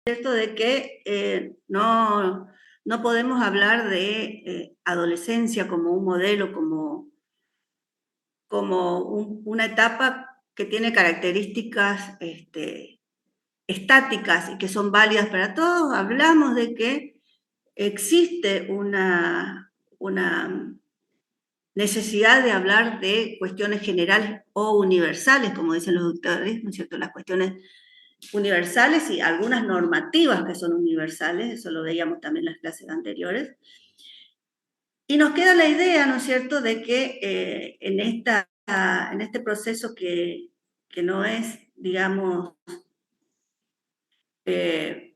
cierto de que no podemos hablar de adolescencia como un modelo, como una etapa que tiene características estáticas y que son válidas para todos. Hablamos de que existe una necesidad de hablar de cuestiones generales o universales, como dicen los doctores, ¿no es cierto? Las cuestiones universales y algunas normativas que son universales, eso lo veíamos también en las clases anteriores. Y nos queda la idea, ¿no es cierto?, de que en este proceso que no es, digamos,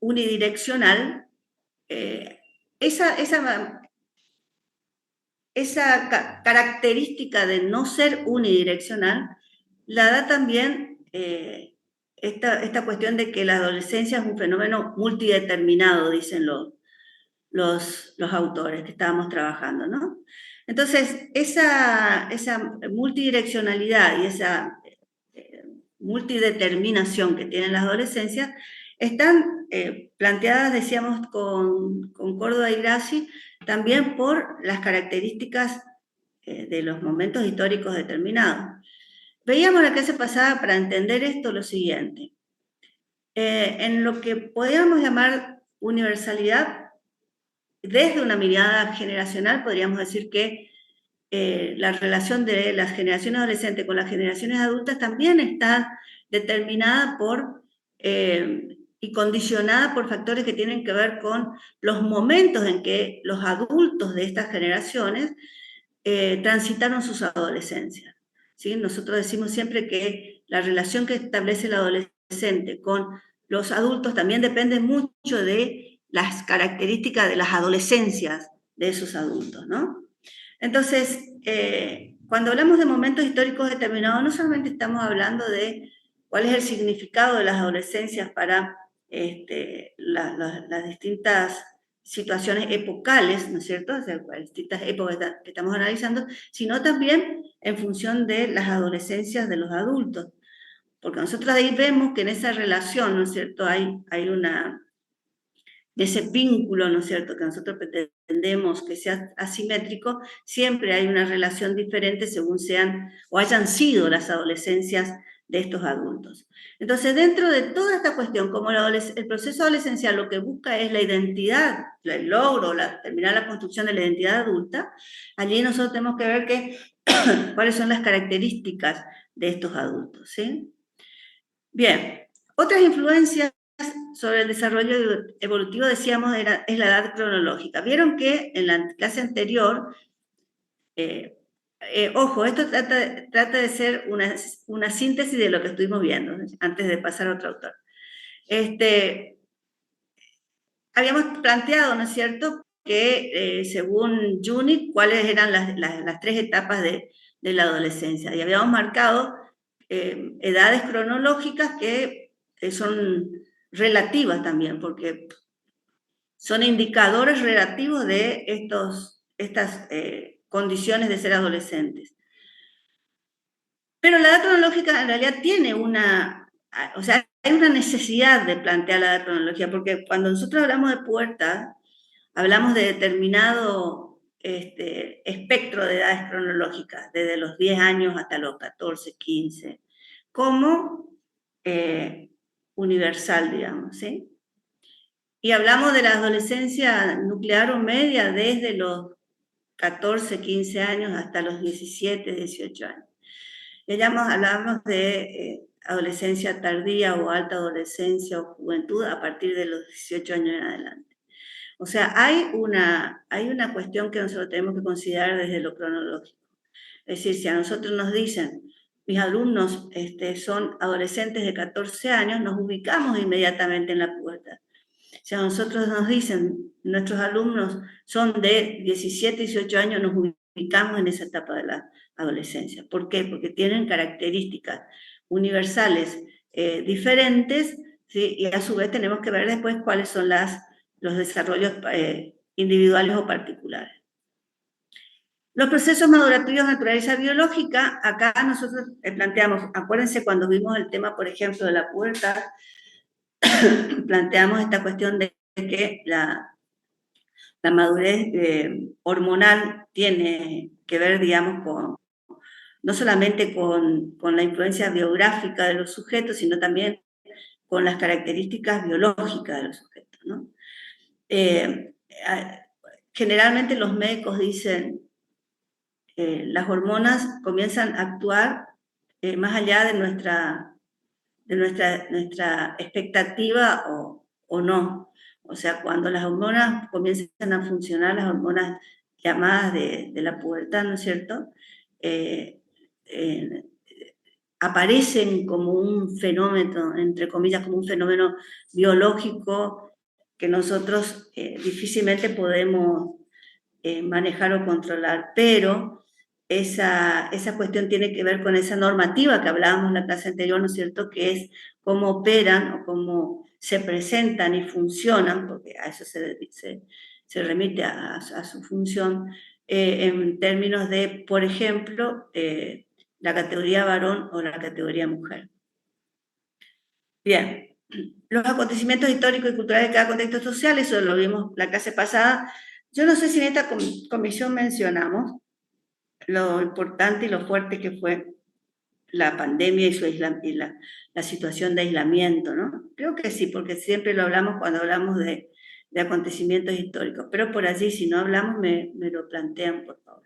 unidireccional, esa característica de no ser unidireccional la da también esta cuestión de que la adolescencia es un fenómeno multideterminado, dicen los autores que estábamos trabajando, ¿no? Entonces, esa multidireccionalidad y esa multideterminación que tienen las adolescencias están planteadas, decíamos, con Córdoba y Grassi, también por las características de los momentos históricos determinados. Veíamos la clase pasada para entender esto lo siguiente. En lo que podríamos llamar universalidad, desde una mirada generacional, podríamos decir que la relación de las generaciones adolescentes con las generaciones adultas también está determinada por y condicionada por factores que tienen que ver con los momentos en que los adultos de estas generaciones transitaron sus adolescencias. ¿Sí? Nosotros decimos siempre que la relación que establece el adolescente con los adultos también depende mucho de las características de las adolescencias de esos adultos, ¿no? Entonces, cuando hablamos de momentos históricos determinados, no solamente estamos hablando de cuál es el significado de las adolescencias para las distintas situaciones epocales, ¿no es cierto? O sea, las distintas épocas que estamos analizando, sino también en función de las adolescencias de los adultos. Porque nosotros ahí vemos que en esa relación, ¿no es cierto?, hay de ese vínculo, ¿no es cierto?, que nosotros pretendemos que sea asimétrico, siempre hay una relación diferente según sean o hayan sido las adolescencias de estos adultos. Entonces, dentro de toda esta cuestión, como el proceso adolescencial lo que busca es la identidad, el logro, terminar la construcción de la identidad adulta, allí nosotros tenemos que ver cuáles son las características de estos adultos, ¿sí? Bien, otras influencias sobre el desarrollo evolutivo, decíamos, es la edad cronológica. Vieron que en la clase anterior, ojo, esto trata de ser una síntesis de lo que estuvimos viendo, ¿no?, antes de pasar a otro autor. Habíamos planteado, ¿no es cierto?, que según Juni, cuáles eran las tres etapas de la adolescencia. Y habíamos marcado edades cronológicas que son relativas también, porque son indicadores relativos de estas condiciones de ser adolescentes. Pero la edad cronológica en realidad tiene hay una necesidad de plantear la edad cronológica, porque cuando nosotros hablamos de pubertad, hablamos de determinado espectro de edades cronológicas, desde los 10 años hasta los 14, 15, como universal, digamos, ¿sí? Y hablamos de la adolescencia nuclear o media desde los 14, 15 años hasta los 17, 18 años. Y hablamos de adolescencia tardía o alta adolescencia o juventud a partir de los 18 años en adelante. O sea, hay una cuestión que nosotros tenemos que considerar desde lo cronológico. Es decir, si a nosotros nos dicen, mis alumnos son adolescentes de 14 años, nos ubicamos inmediatamente en la pubertad. Si a nosotros nos dicen, nuestros alumnos son de 17, 18 años, nos ubicamos en esa etapa de la adolescencia. ¿Por qué? Porque tienen características universales diferentes, ¿sí? Y a su vez tenemos que ver después cuáles son los desarrollos individuales o particulares. Los procesos maduratorios de naturaleza biológica, acá nosotros planteamos, acuérdense cuando vimos el tema, por ejemplo, de la pubertad, planteamos esta cuestión de que la madurez hormonal tiene que ver, digamos, no solamente con la influencia biográfica de los sujetos, sino también con las características biológicas de los sujetos, ¿no? Generalmente los médicos dicen, las hormonas comienzan a actuar más allá de nuestra expectativa o no. O sea, cuando las hormonas comienzan a funcionar, las hormonas llamadas de la pubertad, ¿no es cierto? Aparecen como un fenómeno, entre comillas, como un fenómeno biológico que nosotros difícilmente podemos manejar o controlar, pero esa cuestión tiene que ver con esa normativa que hablábamos en la clase anterior, ¿no es cierto?, que es cómo operan o cómo se presentan y funcionan, porque a eso se remite a su función, en términos de, por ejemplo, la categoría varón o la categoría mujer. Bien, los acontecimientos históricos y culturales de cada contexto social, eso lo vimos la clase pasada. Yo no sé si en esta comisión mencionamos lo importante y lo fuerte que fue la pandemia y la situación de aislamiento, ¿no? Creo que sí, porque siempre lo hablamos cuando hablamos de acontecimientos históricos, pero por allí, si no hablamos, me lo plantean, por favor.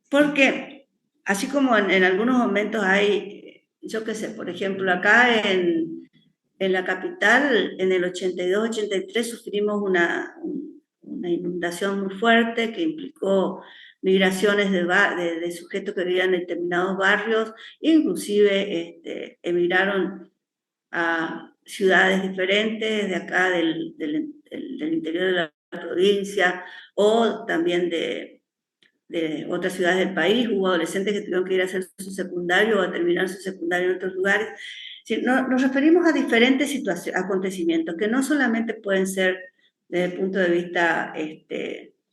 Porque, así como en algunos momentos hay, yo qué sé, por ejemplo, acá en la capital, en el 82-83 sufrimos una inundación muy fuerte que implicó migraciones de sujetos que vivían en determinados barrios, inclusive emigraron a ciudades diferentes de acá del interior de la provincia o también de otras ciudades del país. Hubo adolescentes que tuvieron que ir a hacer su secundario o a terminar su secundario en otros lugares. Nos referimos a diferentes acontecimientos que no solamente pueden ser desde el punto de vista,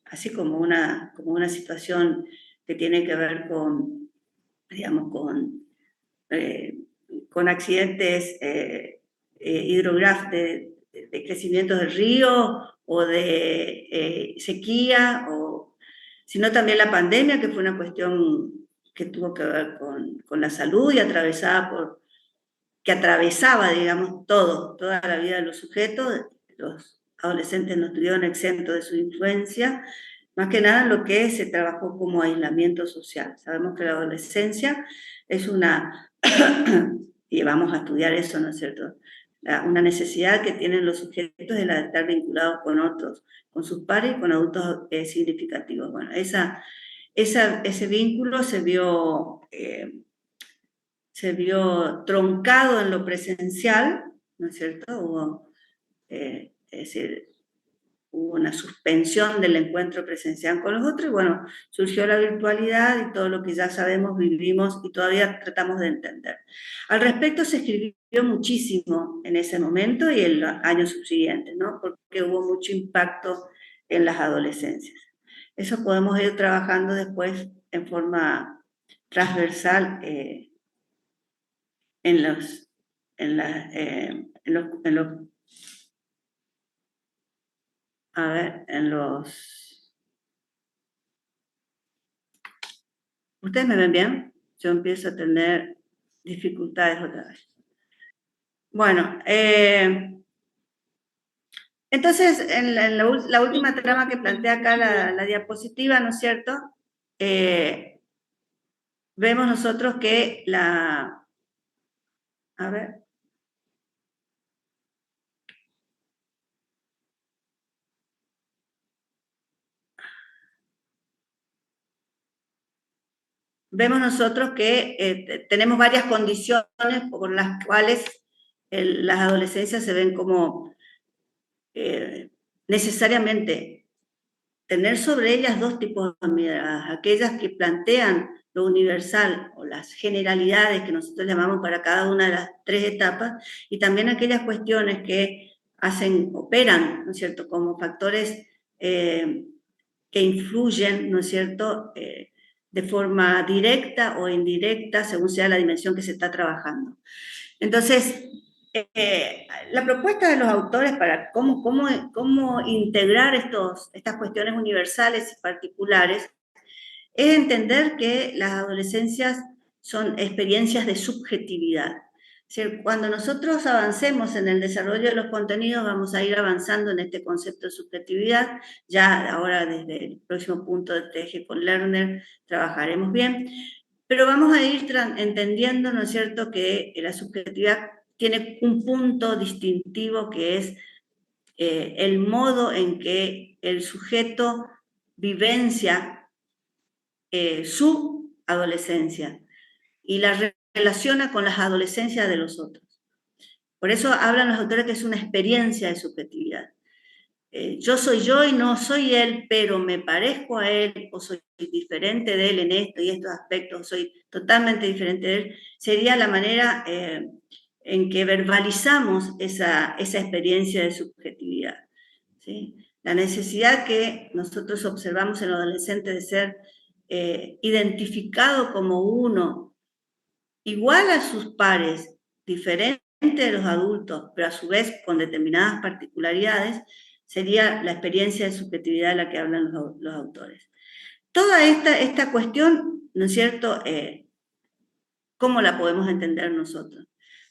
así como una situación que tiene que ver con, digamos, con accidentes hidrográficos, de crecimientos del río o de sequía, sino también la pandemia, que fue una cuestión que tuvo que ver con la salud y que atravesaba, digamos, toda la vida de los sujetos. Los adolescentes no estuvieron exentos de su influencia, más que nada lo que se trabajó como aislamiento social. Sabemos que la adolescencia es y vamos a estudiar eso, ¿no es cierto?, una necesidad que tienen los sujetos de estar vinculados con otros, con sus pares y con adultos significativos. Bueno, ese vínculo se vio troncado en lo presencial, ¿no es cierto? Es decir, hubo una suspensión del encuentro presencial con los otros y bueno, surgió la virtualidad y todo lo que ya sabemos, vivimos y todavía tratamos de entender. Al respecto se escribió muchísimo en ese momento y en los años subsiguientes, ¿no? Porque hubo mucho impacto en las adolescencias. Eso podemos ir trabajando después en forma transversal en los a ver, ¿ustedes me ven bien? Yo empiezo a tener dificultades otra vez. Bueno, entonces, en la última trama que plantea acá la diapositiva, ¿no es cierto? Vemos nosotros que a ver. Vemos nosotros que tenemos varias condiciones por las cuales las adolescencias se ven como necesariamente tener sobre ellas dos tipos de miradas, aquellas que plantean lo universal o las generalidades que nosotros llamamos para cada una de las tres etapas, y también aquellas cuestiones que operan, ¿no es cierto?, como factores que influyen, ¿no es cierto?, de forma directa o indirecta, según sea la dimensión que se está trabajando. Entonces, la propuesta de los autores para cómo integrar estas cuestiones universales y particulares es entender que las adolescencias son experiencias de subjetividad. Es decir, cuando nosotros avancemos en el desarrollo de los contenidos, vamos a ir avanzando en este concepto de subjetividad. Ya ahora, desde el próximo punto de este eje con Lerner, trabajaremos bien. Pero vamos a ir entendiendo, ¿no es cierto?, que la subjetividad tiene un punto distintivo que es el modo en que el sujeto vivencia su adolescencia y la relaciona con las adolescencias de los otros. Por eso hablan los autores que es una experiencia de subjetividad. Yo soy yo y no soy él, pero me parezco a él, o soy diferente de él en esto y estos aspectos, soy totalmente diferente de él, sería la manera en que verbalizamos esa experiencia de subjetividad, ¿sí? La necesidad que nosotros observamos en el adolescente de ser identificado como uno, igual a sus pares, diferente de los adultos, pero a su vez con determinadas particularidades, sería la experiencia de subjetividad de la que hablan los autores. Toda esta cuestión, ¿no es cierto?, ¿cómo la podemos entender nosotros?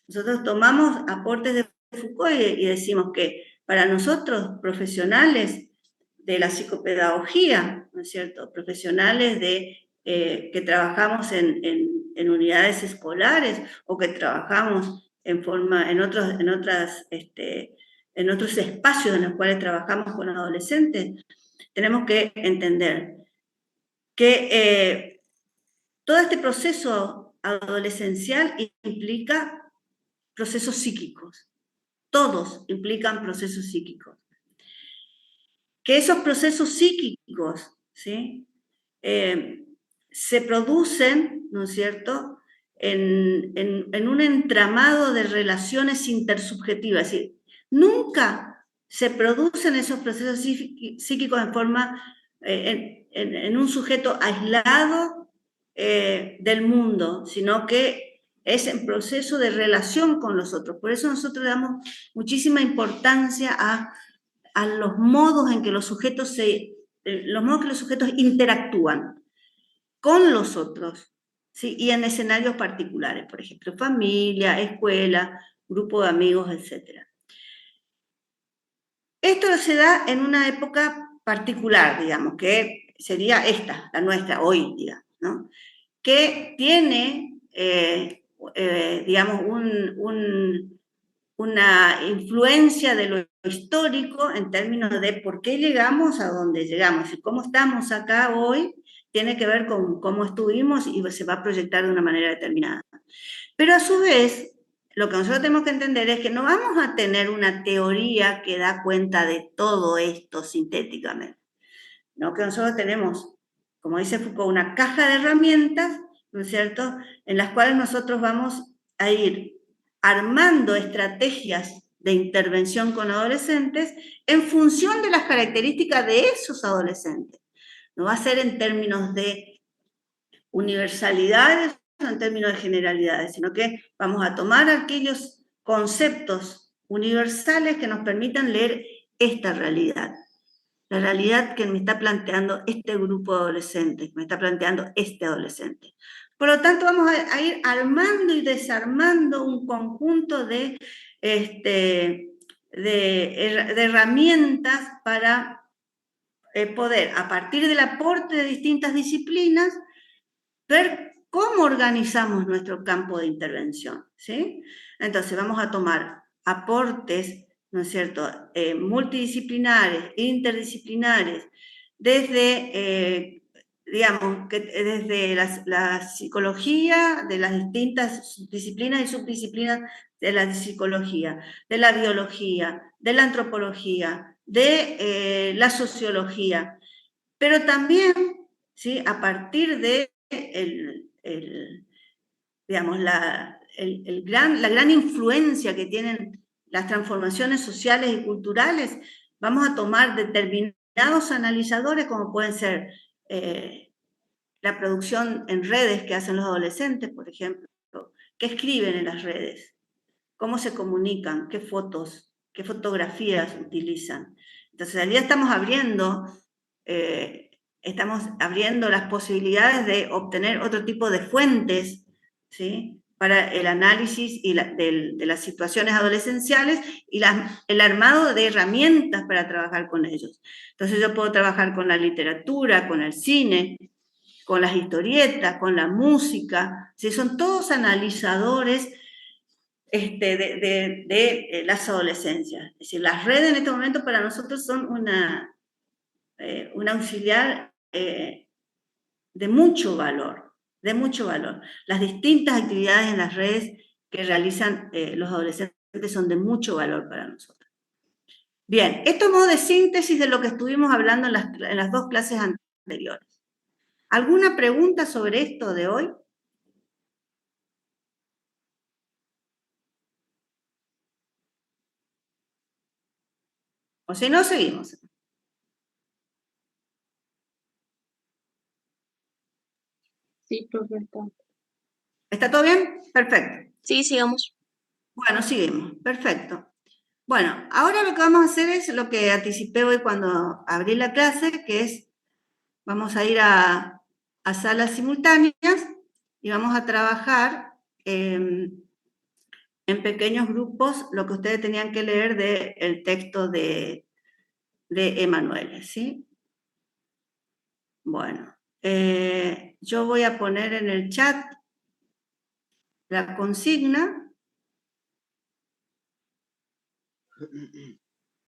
Nosotros tomamos aportes de Foucault y decimos que para nosotros, profesionales de la psicopedagogía, ¿no es cierto?, profesionales que trabajamos en unidades escolares o que trabajamos en otros espacios en los cuales trabajamos con adolescentes, tenemos que entender que todo este proceso adolescencial implica procesos psíquicos. Todos implican procesos psíquicos. Que esos procesos psíquicos, ¿sí?, se producen, ¿no es cierto?, en un entramado de relaciones intersubjetivas. Es decir, nunca se producen esos procesos psíquicos en forma, en un sujeto aislado del mundo, sino que es en proceso de relación con los otros. Por eso nosotros le damos muchísima importancia a los modos en que los sujetos interactúan con los otros, ¿sí?, y en escenarios particulares, por ejemplo, familia, escuela, grupo de amigos, etc. Esto se da en una época particular, digamos, que sería esta, la nuestra, hoy, digamos, ¿no?, que tiene, digamos, una influencia de lo histórico en términos de por qué llegamos a donde llegamos y cómo estamos acá hoy, tiene que ver con cómo estuvimos y se va a proyectar de una manera determinada. Pero a su vez, lo que nosotros tenemos que entender es que no vamos a tener una teoría que da cuenta de todo esto sintéticamente, ¿no? Que nosotros tenemos, como dice Foucault, una caja de herramientas, ¿no es cierto?, en las cuales nosotros vamos a ir armando estrategias de intervención con adolescentes en función de las características de esos adolescentes. No va a ser en términos de universalidades o en términos de generalidades, sino que vamos a tomar aquellos conceptos universales que nos permitan leer esta realidad. La realidad que me está planteando este grupo de adolescentes, que me está planteando este adolescente. Por lo tanto, vamos a ir armando y desarmando un conjunto de herramientas para poder, a partir del aporte de distintas disciplinas, ver cómo organizamos nuestro campo de intervención, ¿sí? Entonces, vamos a tomar aportes, ¿no es cierto?, multidisciplinares, interdisciplinares, desde, digamos, desde la psicología, de las distintas disciplinas y subdisciplinas de la psicología, de la biología, de la antropología, de la sociología, pero también, ¿sí?, a partir de digamos, la gran influencia que tienen las transformaciones sociales y culturales, vamos a tomar determinados analizadores, como pueden ser la producción en redes que hacen los adolescentes, por ejemplo, que escriben en las redes, cómo se comunican, qué fotos, qué fotografías utilizan. Entonces, allí estamos abriendo las posibilidades de obtener otro tipo de fuentes, ¿sí?, para el análisis de las situaciones adolescenciales y el armado de herramientas para trabajar con ellos. Entonces yo puedo trabajar con la literatura, con el cine, con las historietas, con la música, ¿sí? Son todos analizadores de las adolescencias. Es decir, las redes en este momento para nosotros son un auxiliar de mucho valor, de mucho valor. Las distintas actividades en las redes que realizan los adolescentes son de mucho valor para nosotros. Bien, esto es modo de síntesis de lo que estuvimos hablando en las dos clases anteriores. ¿Alguna pregunta sobre esto de hoy? O si no, seguimos. Sí, perfecto. ¿Está todo bien? Perfecto. Sí, sigamos. Bueno, seguimos. Perfecto. Bueno, ahora lo que vamos a hacer es lo que anticipé hoy cuando abrí la clase, que es, vamos a ir a salas simultáneas y vamos a trabajar en pequeños grupos lo que ustedes tenían que leer del texto de Emanuele, ¿sí? Bueno, yo voy a poner en el chat la consigna.